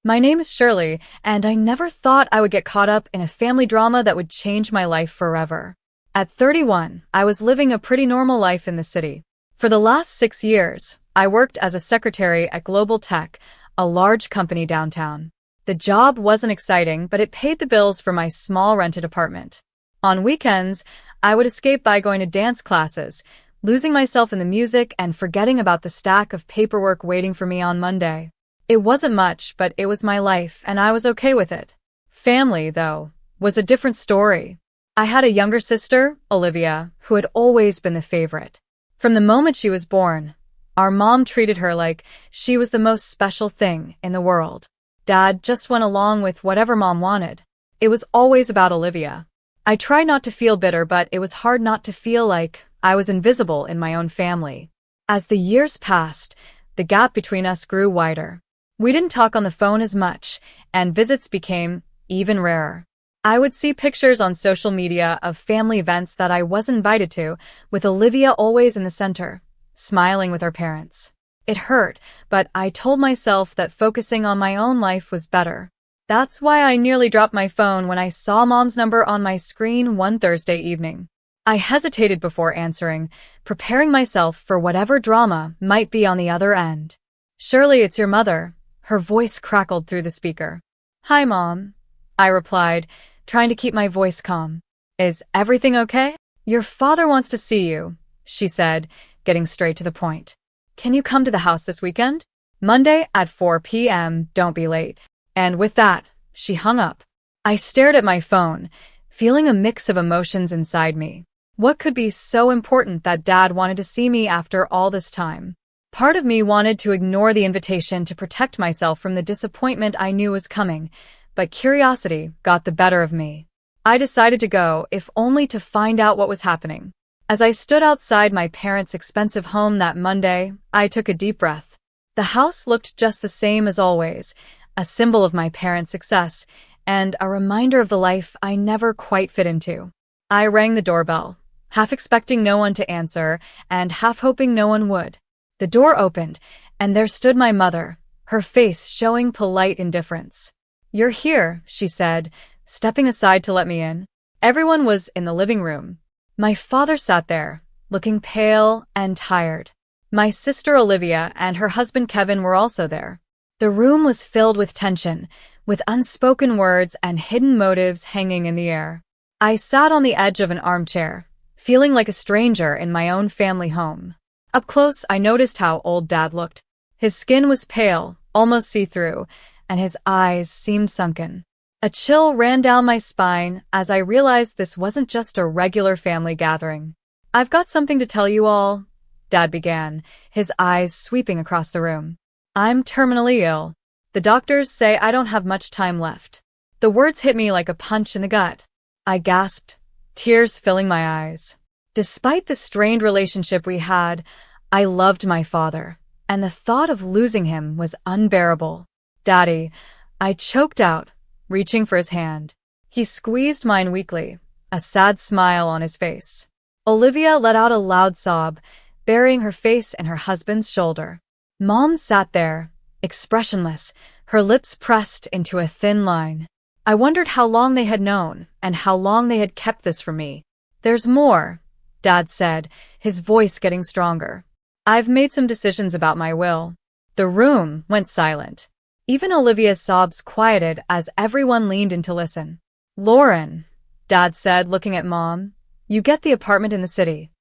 My name is Shirley, and I never thought I would get caught up in a family drama that would change my life forever. At 31, I was living a pretty normal life in the city. For the last 6 years, I worked as a secretary at Global Tech, a large company downtown. The job wasn't exciting, but it paid the bills for my small rented apartment. On weekends, I would escape by going to dance classes, losing myself in the music and forgetting about the stack of paperwork waiting for me on Monday. It wasn't much, but it was my life, and I was okay with it. Family, though, was a different story. I had a younger sister, Olivia, who had always been the favorite. From the moment she was born, our mom treated her like she was the most special thing in the world. Dad just went along with whatever Mom wanted. It was always about Olivia. I tried not to feel bitter, but it was hard not to feel like I was invisible in my own family. As the years passed, the gap between us grew wider. We didn't talk on the phone as much, and visits became even rarer. I would see pictures on social media of family events that I wasn't invited to, with Olivia always in the center, smiling with her parents. It hurt, but I told myself that focusing on my own life was better. That's why I nearly dropped my phone when I saw Mom's number on my screen one Thursday evening. I hesitated before answering, preparing myself for whatever drama might be on the other end. "Shirley, it's your mother." Her voice crackled through the speaker. "Hi, Mom," I replied, trying to keep my voice calm. "Is everything okay?" "Your father wants to see you," she said, getting straight to the point. "Can you come to the house this weekend? Monday at 4 p.m., don't be late." And with that, she hung up. I stared at my phone, feeling a mix of emotions inside me. What could be so important that Dad wanted to see me after all this time? Part of me wanted to ignore the invitation to protect myself from the disappointment I knew was coming, but curiosity got the better of me. I decided to go, if only to find out what was happening. As I stood outside my parents' expensive home that Monday, I took a deep breath. The house looked just the same as always, a symbol of my parents' success, and a reminder of the life I never quite fit into. I rang the doorbell, half expecting no one to answer, and half hoping no one would. The door opened, and there stood my mother, her face showing polite indifference. "You're here," she said, stepping aside to let me in. Everyone was in the living room. My father sat there, looking pale and tired. My sister Olivia and her husband Kevin were also there. The room was filled with tension, with unspoken words and hidden motives hanging in the air. I sat on the edge of an armchair, feeling like a stranger in my own family home. Up close, I noticed how old Dad looked. His skin was pale, almost see-through, and his eyes seemed sunken. A chill ran down my spine as I realized this wasn't just a regular family gathering. "I've got something to tell you all," Dad began, his eyes sweeping across the room. "I'm terminally ill. The doctors say I don't have much time left." The words hit me like a punch in the gut. I gasped, tears filling my eyes. Despite the strained relationship we had, I loved my father, and the thought of losing him was unbearable. "Daddy," I choked out, reaching for his hand. He squeezed mine weakly, a sad smile on his face. Olivia let out a loud sob, burying her face in her husband's shoulder. Mom sat there, expressionless, her lips pressed into a thin line. I wondered how long they had known, and how long they had kept this from me. "There's more," Dad said, his voice getting stronger. "I've made some decisions about my will." The room went silent. Even Olivia's sobs quieted as everyone leaned in to listen. "Lauren," Dad said, looking at Mom, "you get the apartment in the city."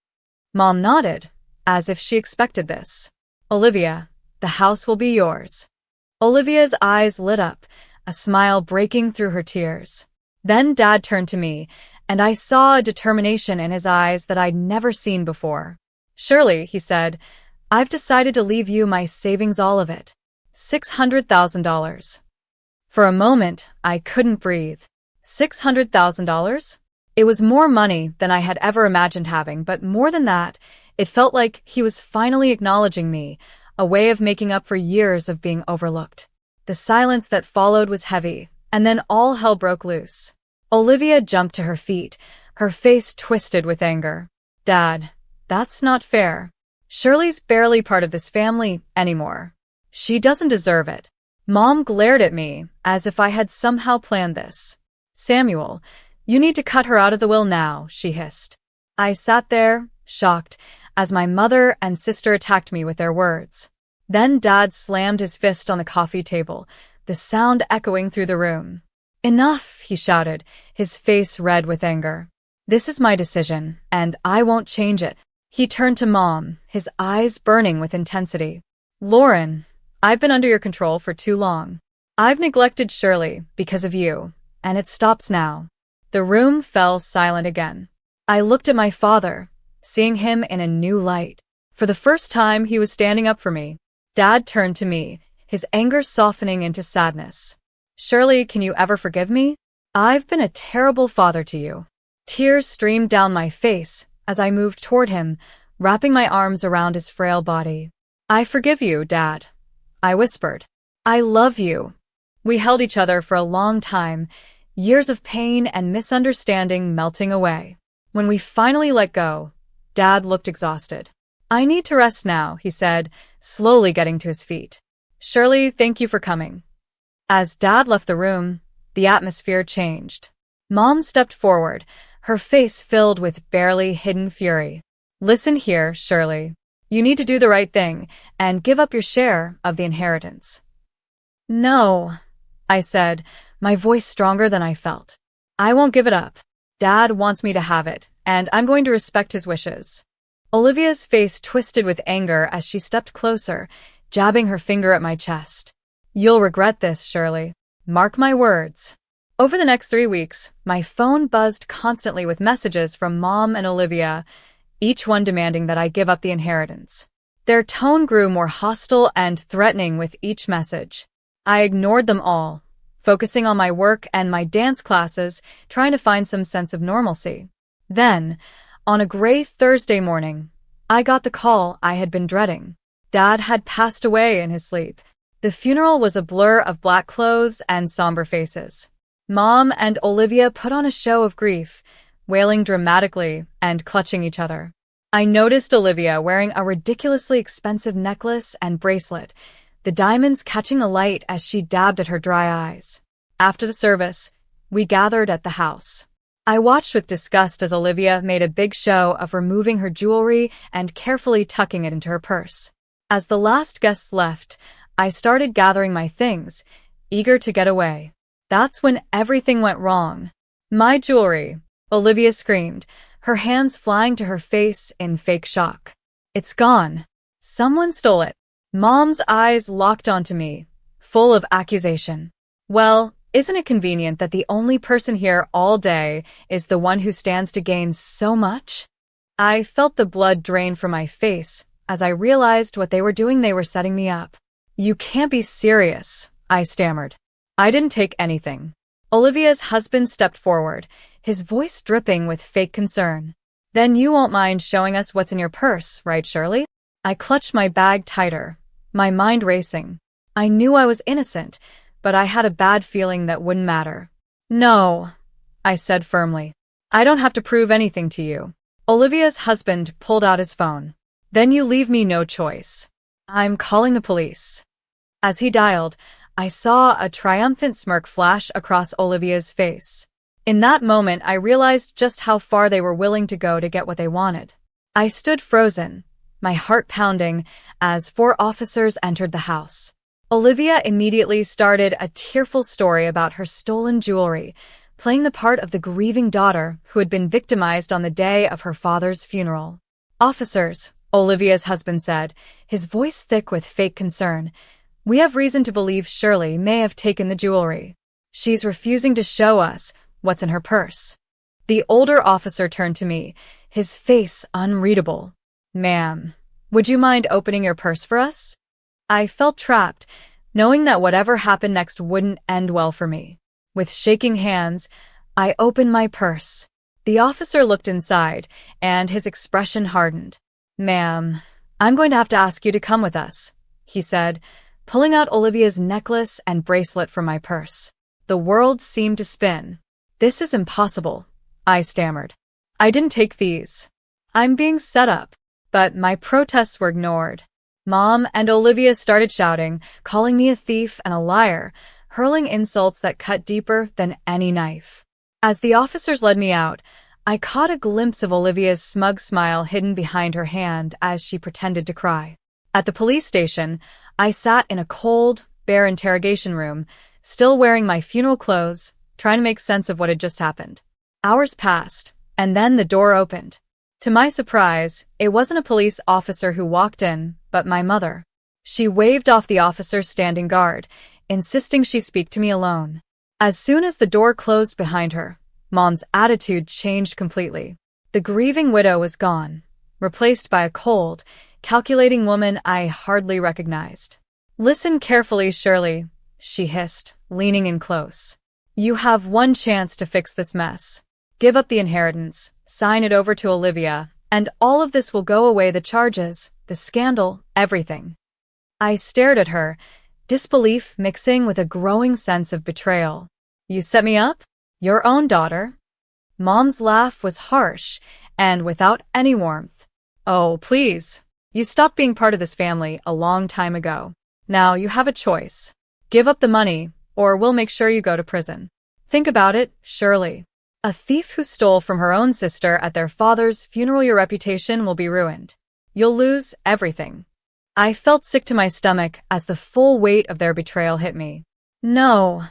Mom nodded, as if she expected this. "Olivia, the house will be yours." Olivia's eyes lit up, a smile breaking through her tears. Then Dad turned to me, and I saw a determination in his eyes that I'd never seen before. "Shirley," he said, "I've decided to leave you my savings, all of it. $600,000. For a moment, I couldn't breathe. $600,000? It was more money than I had ever imagined having, but more than that, it felt like he was finally acknowledging me, a way of making up for years of being overlooked. The silence that followed was heavy, and then all hell broke loose. Olivia jumped to her feet, her face twisted with anger. "Dad, that's not fair. Shirley's barely part of this family anymore. She doesn't deserve it." Mom glared at me as if I had somehow planned this. Samuel, you need to cut her out of the will now, she hissed. I sat there, shocked, as my mother and sister attacked me with their words. Then Dad slammed his fist on the coffee table, the sound echoing through the room. Enough, he shouted, his face red with anger. This is my decision, and I won't change it. He turned to Mom, his eyes burning with intensity. Lauren, I've been under your control for too long. I've neglected Shirley because of you, and it stops now. The room fell silent again. I looked at my father, seeing him in a new light. For the first time, he was standing up for me. Dad turned to me, his anger softening into sadness. Shirley, can you ever forgive me? I've been a terrible father to you. Tears streamed down my face as I moved toward him, wrapping my arms around his frail body. I forgive you, Dad, I whispered. I love you. We held each other for a long time, years of pain and misunderstanding melting away. When we finally let go, Dad looked exhausted. I need to rest now, he said, slowly getting to his feet. Shirley, thank you for coming. As Dad left the room, the atmosphere changed. Mom stepped forward, her face filled with barely hidden fury. Listen here, Shirley. You need to do the right thing and give up your share of the inheritance. No, I said, my voice stronger than I felt. I won't give it up. Dad wants me to have it, and I'm going to respect his wishes. Olivia's face twisted with anger as she stepped closer, jabbing her finger at my chest. You'll regret this, Shirley. Mark my words. Over the next 3 weeks, my phone buzzed constantly with messages from Mom and Olivia, each one demanding that I give up the inheritance. Their tone grew more hostile and threatening with each message. I ignored them all, focusing on my work and my dance classes, trying to find some sense of normalcy. Then, on a gray Thursday morning, I got the call I had been dreading. Dad had passed away in his sleep. The funeral was a blur of black clothes and somber faces. Mom and Olivia put on a show of grief, wailing dramatically and clutching each other. I noticed Olivia wearing a ridiculously expensive necklace and bracelet, the diamonds catching the light as she dabbed at her dry eyes. After the service, we gathered at the house. I watched with disgust as Olivia made a big show of removing her jewelry and carefully tucking it into her purse. As the last guests left, I started gathering my things, eager to get away. That's when everything went wrong. My jewelry, Olivia screamed, her hands flying to her face in fake shock. It's gone. Someone stole it. Mom's eyes locked onto me, full of accusation. Well, isn't it convenient that the only person here all day is the one who stands to gain so much? I felt the blood drain from my face as I realized what they were doing. They were setting me up. You can't be serious, I stammered. I didn't take anything. Olivia's husband stepped forward, his voice dripping with fake concern. Then you won't mind showing us what's in your purse, right, Shirley? I clutched my bag tighter, my mind racing. I knew I was innocent, but I had a bad feeling that wouldn't matter. No, I said firmly. I don't have to prove anything to you. Olivia's husband pulled out his phone. Then you leave me no choice. I'm calling the police. As he dialed, I saw a triumphant smirk flash across Olivia's face. In that moment, I realized just how far they were willing to go to get what they wanted. I stood frozen, my heart pounding, as 4 officers entered the house. Olivia immediately started a tearful story about her stolen jewelry, playing the part of the grieving daughter who had been victimized on the day of her father's funeral. Officers, Olivia's husband said, his voice thick with fake concern, we have reason to believe Shirley may have taken the jewelry. She's refusing to show us what's in her purse. The older officer turned to me, his face unreadable. Ma'am, would you mind opening your purse for us? I felt trapped, knowing that whatever happened next wouldn't end well for me. With shaking hands, I opened my purse. The officer looked inside, and his expression hardened. Ma'am, I'm going to have to ask you to come with us, he said, pulling out Olivia's necklace and bracelet from my purse. The world seemed to spin. This is impossible, I stammered. I didn't take these. I'm being set up. But my protests were ignored. Mom and Olivia started shouting, calling me a thief and a liar, hurling insults that cut deeper than any knife. As the officers led me out, I caught a glimpse of Olivia's smug smile hidden behind her hand as she pretended to cry. At the police station, I sat in a cold, bare interrogation room, still wearing my funeral clothes, trying to make sense of what had just happened. Hours passed, and then the door opened. To my surprise, it wasn't a police officer who walked in, but my mother. She waved off the officer standing guard, insisting she speak to me alone. As soon as the door closed behind her, Mom's attitude changed completely. The grieving widow was gone, replaced by a cold, calculating woman I hardly recognized. "Listen carefully, Shirley," she hissed, leaning in close. "You have one chance to fix this mess. Give up the inheritance, sign it over to Olivia, and all of this will go away, the charges, the scandal, everything." I stared at her, disbelief mixing with a growing sense of betrayal. "You set me up? Your own daughter?" Mom's laugh was harsh and without any warmth. "Oh, please. You stopped being part of this family a long time ago. Now you have a choice. Give up the money, or we'll make sure you go to prison. Think about it, Shirley. A thief who stole from her own sister at their father's funeral, your reputation will be ruined. You'll lose everything." I felt sick to my stomach as the full weight of their betrayal hit me. "No,"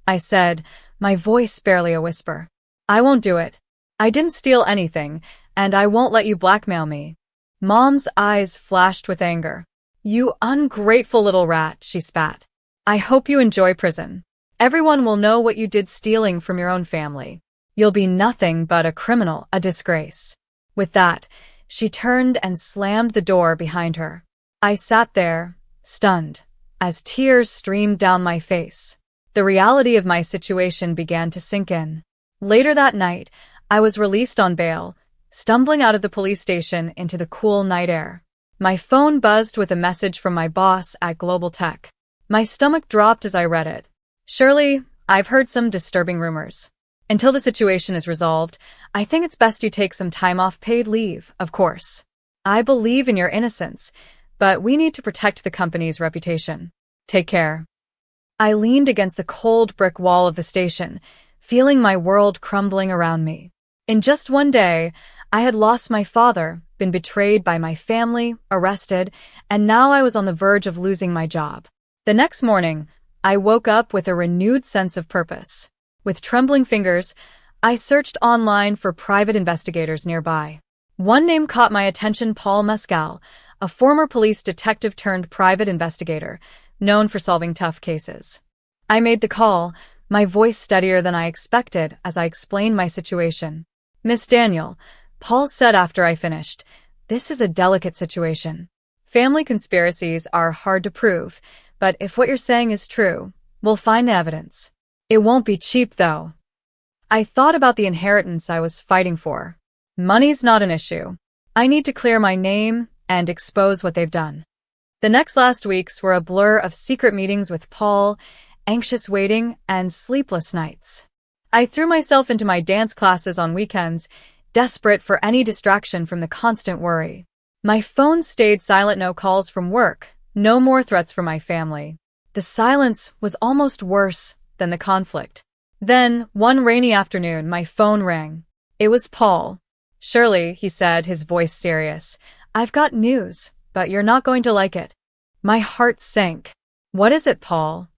I said, my voice barely a whisper. "I won't do it. I didn't steal anything, and I won't let you blackmail me." Mom's eyes flashed with anger. "You ungrateful little rat," she spat. "I hope you enjoy prison. Everyone will know what you did stealing from your own family. You'll be nothing but a criminal, a disgrace." With that, she turned and slammed the door behind her. I sat there, stunned, as tears streamed down my face. The reality of my situation began to sink in. Later that night, I was released on bail, stumbling out of the police station into the cool night air. My phone buzzed with a message from my boss at Global Tech. My stomach dropped as I read it. "Shirley, I've heard some disturbing rumors. Until the situation is resolved, I think it's best you take some time off, paid leave, of course. I believe in your innocence, but we need to protect the company's reputation. Take care." I leaned against the cold brick wall of the station, feeling my world crumbling around me. In just one day, I had lost my father, been betrayed by my family, arrested, and now I was on the verge of losing my job. The next morning, I woke up with a renewed sense of purpose. With trembling fingers, I searched online for private investigators nearby. One name caught my attention: Paul Mescal, a former police detective turned private investigator, known for solving tough cases. I made the call, my voice steadier than I expected as I explained my situation. "Miss Daniel," Paul said after I finished, "this is a delicate situation. Family conspiracies are hard to prove, but if what you're saying is true, we'll find the evidence. It won't be cheap, though." I thought about the inheritance I was fighting for. Money's not an issue. I need to clear my name and expose what they've done. The last weeks were a blur of secret meetings with Paul, anxious waiting, and sleepless nights. I threw myself into my dance classes on weekends, desperate for any distraction from the constant worry. My phone stayed silent, no calls from work, no more threats from my family. The silence was almost worse than the conflict. Then, one rainy afternoon, my phone rang. It was Paul. "Shirley," he said, his voice serious, "I've got news, but you're not going to like it." My heart sank. "What is it, Paul?"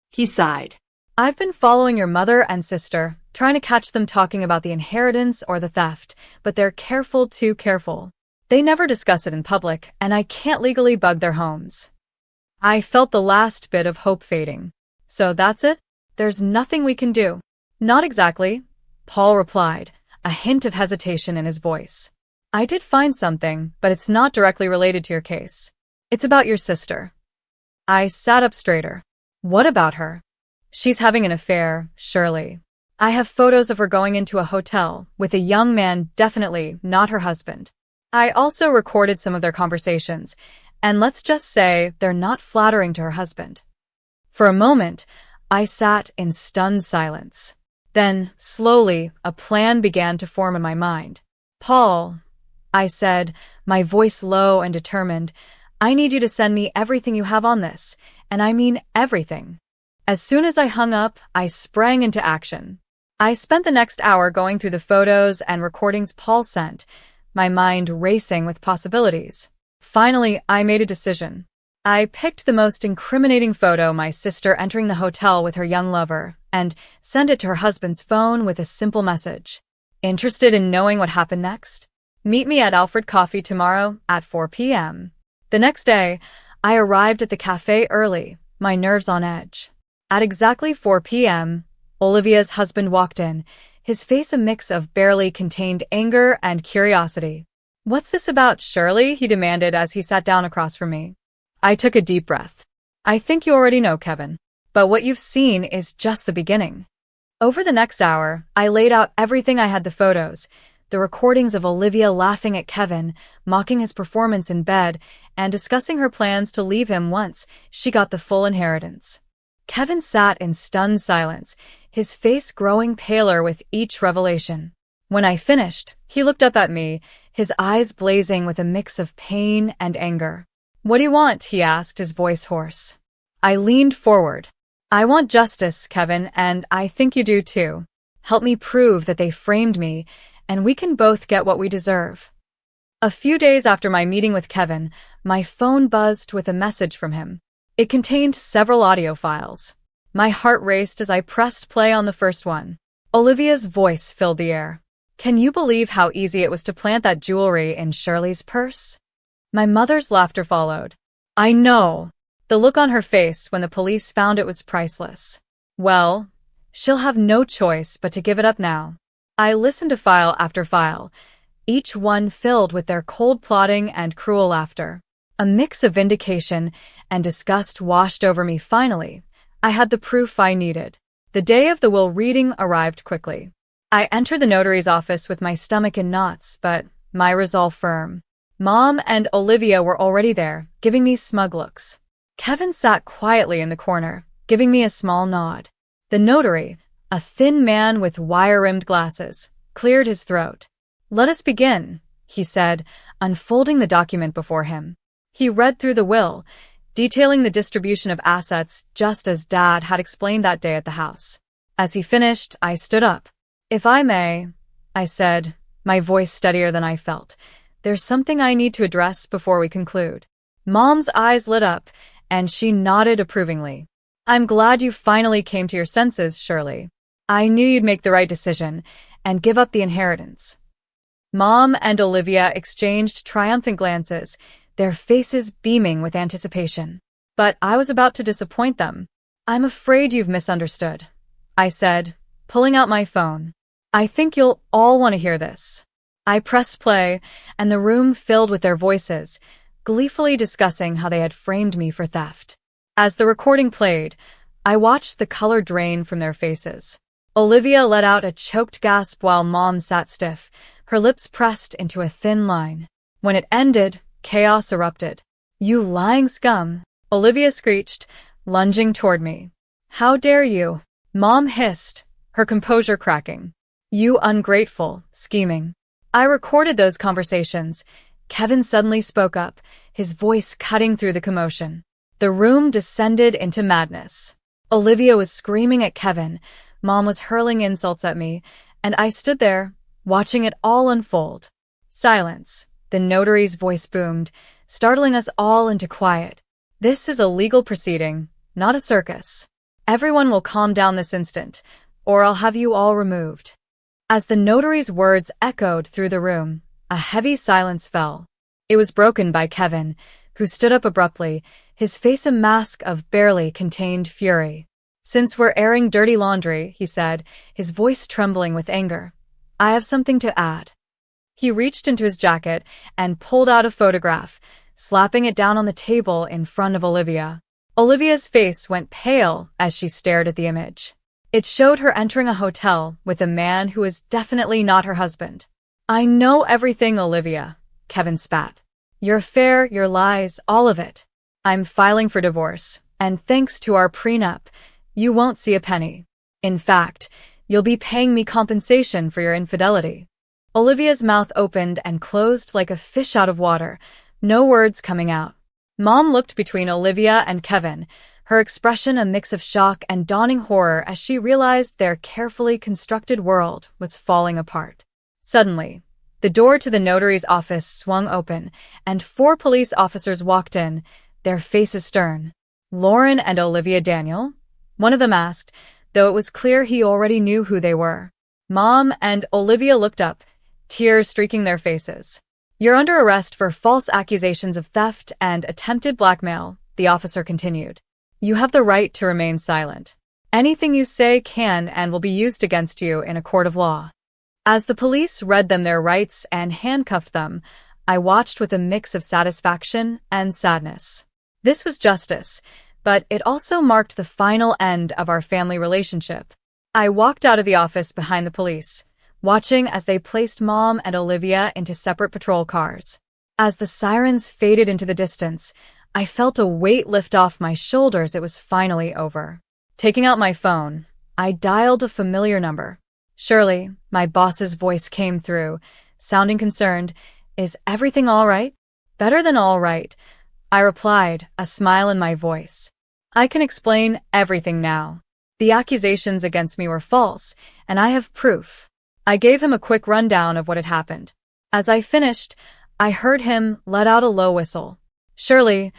He sighed. "I've been following your mother and sister, trying to catch them talking about the inheritance or the theft, but they're careful, too careful. They never discuss it in public, and I can't legally bug their homes." I felt the last bit of hope fading. "So that's it? There's nothing we can do?" "Not exactly," Paul replied, a hint of hesitation in his voice. "I did find something, but it's not directly related to your case. It's about your sister." I sat up straighter. "What about her?" "She's having an affair, Shirley. I have photos of her going into a hotel with a young man, definitely not her husband. I also recorded some of their conversations, and let's just say they're not flattering to her husband." For a moment, I sat in stunned silence. Then, slowly, a plan began to form in my mind. "Paul," I said, my voice low and determined, I need you to send me everything you have on this, and I mean everything." As soon as I hung up, I sprang into action. I spent the next hour going through the photos and recordings Paul sent, my mind racing with possibilities. Finally, I made a decision. I picked the most incriminating photo, my sister entering the hotel with her young lover, and sent it to her husband's phone with a simple message. "Interested in knowing what happened next? Meet me at Alfred Coffee tomorrow at 4 p.m. The next day, I arrived at the cafe early, my nerves on edge. At exactly 4 p.m., Olivia's husband walked in, his face a mix of barely contained anger and curiosity. "What's this about, Shirley?" he demanded as he sat down across from me. I took a deep breath. "I think you already know, Kevin, but what you've seen is just the beginning." Over the next hour, I laid out everything. I had the photos, the recordings of Olivia laughing at Kevin, mocking his performance in bed, and discussing her plans to leave him once she got the full inheritance. Kevin sat in stunned silence, his face growing paler with each revelation. When I finished, he looked up at me, his eyes blazing with a mix of pain and anger. "What do you want?" he asked, his voice hoarse. I leaned forward. "I want justice, Kevin, and I think you do too. Help me prove that they framed me, and we can both get what we deserve." A few days after my meeting with Kevin, my phone buzzed with a message from him. It contained several audio files. My heart raced as I pressed play on the first one. Olivia's voice filled the air. "Can you believe how easy it was to plant that jewelry in Shirley's purse?" My mother's laughter followed. "I know." The look on her face when the police found it was priceless. "Well, she'll have no choice but to give it up now." I listened to file after file, each one filled with their cold plotting and cruel laughter. A mix of vindication and disgust washed over me. Finally, I had the proof I needed. The day of the will reading arrived quickly. I entered the notary's office with my stomach in knots, but my resolve firm. Mom and Olivia were already there, giving me smug looks. Kevin sat quietly in the corner, giving me a small nod. The notary, a thin man with wire-rimmed glasses, cleared his throat. "Let us begin," he said, unfolding the document before him. He read through the will, detailing the distribution of assets just as Dad had explained that day at the house. As he finished, I stood up. "If I may," I said, my voice steadier than I felt, "there's something I need to address before we conclude." Mom's eyes lit up, and she nodded approvingly. "I'm glad you finally came to your senses, Shirley. I knew you'd make the right decision and give up the inheritance." Mom and Olivia exchanged triumphant glances, their faces beaming with anticipation. But I was about to disappoint them. "I'm afraid you've misunderstood," I said, pulling out my phone. "I think you'll all want to hear this." I pressed play, and the room filled with their voices, gleefully discussing how they had framed me for theft. As the recording played, I watched the color drain from their faces. Olivia let out a choked gasp while Mom sat stiff, her lips pressed into a thin line. When it ended, chaos erupted. "You lying scum," Olivia screeched, lunging toward me. "How dare you?" Mom hissed, her composure cracking. "You ungrateful, scheming." I recorded those conversations. Kevin suddenly spoke up, his voice cutting through the commotion. The room descended into madness. Olivia was screaming at Kevin, Mom was hurling insults at me, and I stood there, watching it all unfold. Silence. The notary's voice boomed, startling us all into quiet. "This is a legal proceeding, not a circus. Everyone will calm down this instant, or I'll have you all removed." As the notary's words echoed through the room, a heavy silence fell. It was broken by Kevin, who stood up abruptly, his face a mask of barely contained fury. "Since we're airing dirty laundry," he said, his voice trembling with anger, "I have something to add." He reached into his jacket and pulled out a photograph, slapping it down on the table in front of Olivia. Olivia's face went pale as she stared at the image. It showed her entering a hotel with a man who was definitely not her husband. "I know everything, Olivia," Kevin spat. "Your affair, your lies, all of it. I'm filing for divorce, and thanks to our prenup, you won't see a penny. In fact, you'll be paying me compensation for your infidelity." Olivia's mouth opened and closed like a fish out of water, no words coming out. Mom looked between Olivia and Kevin, her expression a mix of shock and dawning horror as she realized their carefully constructed world was falling apart. Suddenly, the door to the notary's office swung open, and 4 police officers walked in, their faces stern. "Lauren and Olivia Daniel?" one of them asked, though it was clear he already knew who they were. Mom and Olivia looked up, tears streaking their faces. "You're under arrest for false accusations of theft and attempted blackmail," the officer continued. "You have the right to remain silent. Anything you say can and will be used against you in a court of law." As the police read them their rights and handcuffed them, I watched with a mix of satisfaction and sadness. This was justice, but it also marked the final end of our family relationship. I walked out of the office behind the police, watching as they placed Mom and Olivia into separate patrol cars. As the sirens faded into the distance, I felt a weight lift off my shoulders. It was finally over. Taking out my phone, I dialed a familiar number. Shirley, my boss's voice came through, sounding concerned. "Is everything all right?" "Better than all right," I replied, a smile in my voice. "I can explain everything now. The accusations against me were false, and I have proof." I gave him a quick rundown of what had happened. As I finished, I heard him let out a low whistle. "Shirley,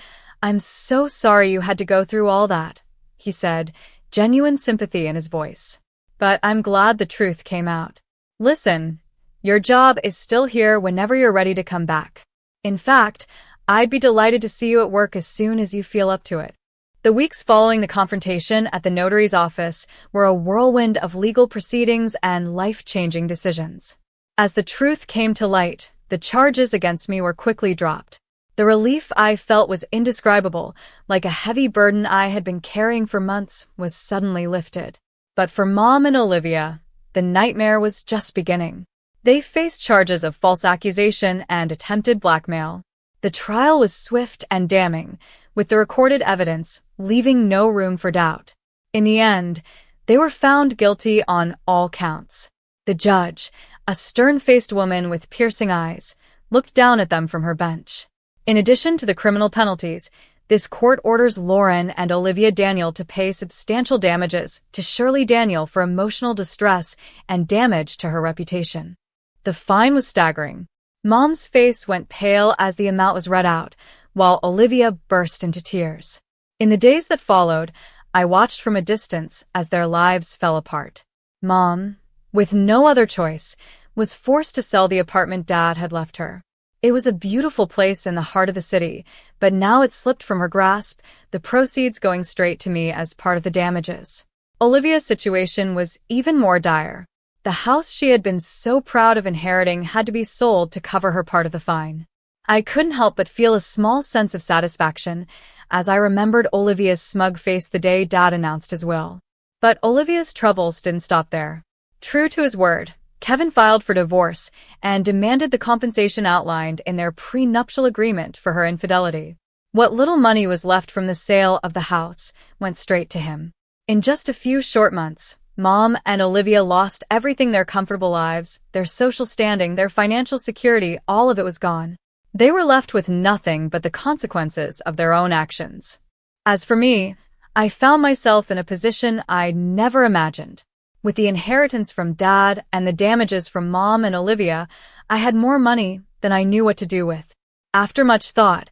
I'm so sorry you had to go through all that," he said, genuine sympathy in his voice. "But I'm glad the truth came out. Listen, your job is still here whenever you're ready to come back. In fact, I'd be delighted to see you at work as soon as you feel up to it." The weeks following the confrontation at the notary's office were a whirlwind of legal proceedings and life-changing decisions. As the truth came to light, the charges against me were quickly dropped. The relief I felt was indescribable, like a heavy burden I had been carrying for months was suddenly lifted. But for Mom and Olivia, the nightmare was just beginning. They faced charges of false accusation and attempted blackmail. The trial was swift and damning, with the recorded evidence leaving no room for doubt. In the end, they were found guilty on all counts. The judge, a stern-faced woman with piercing eyes, looked down at them from her bench. In addition to the criminal penalties, this court orders Lauren and Olivia Daniel to pay substantial damages to Shirley Daniel for emotional distress and damage to her reputation. The fine was staggering. Mom's face went pale as the amount was read out, while Olivia burst into tears. In the days that followed, I watched from a distance as their lives fell apart. Mom, with no other choice, was forced to sell the apartment Dad had left her. It was a beautiful place in the heart of the city, but now it slipped from her grasp, the proceeds going straight to me as part of the damages. Olivia's situation was even more dire. The house she had been so proud of inheriting had to be sold to cover her part of the fine. I couldn't help but feel a small sense of satisfaction as I remembered Olivia's smug face the day Dad announced his will. But Olivia's troubles didn't stop there. True to his word, Kevin filed for divorce and demanded the compensation outlined in their prenuptial agreement for her infidelity. What little money was left from the sale of the house went straight to him. In just a few short months, Mom and Olivia lost everything: their comfortable lives, their social standing, their financial security. All of it was gone. They were left with nothing but the consequences of their own actions. As for me, I found myself in a position I'd never imagined. With the inheritance from Dad and the damages from Mom and Olivia, I had more money than I knew what to do with. After much thought,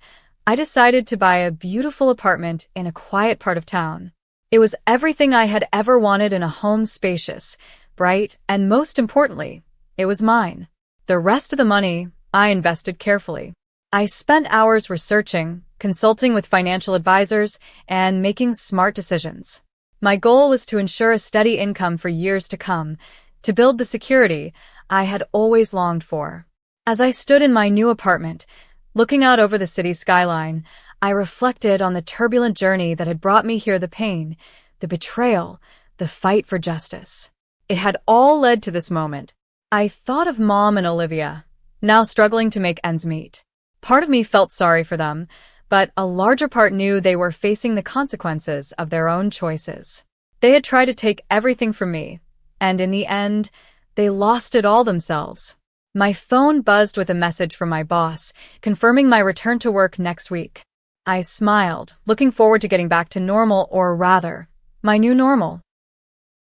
I decided to buy a beautiful apartment in a quiet part of town. It was everything I had ever wanted in a home: spacious, bright, and most importantly, it was mine. The rest of the money I invested carefully. I spent hours researching, consulting with financial advisors, and making smart decisions. My goal was to ensure a steady income for years to come, to build the security I had always longed for. As I stood in my new apartment, looking out over the city skyline, I reflected on the turbulent journey that had brought me here: the pain, the betrayal, the fight for justice. It had all led to this moment. I thought of Mom and Olivia, now struggling to make ends meet. Part of me felt sorry for them, but a larger part knew they were facing the consequences of their own choices. They had tried to take everything from me, and in the end, they lost it all themselves. My phone buzzed with a message from my boss, confirming my return to work next week. I smiled, looking forward to getting back to normal, or rather, my new normal.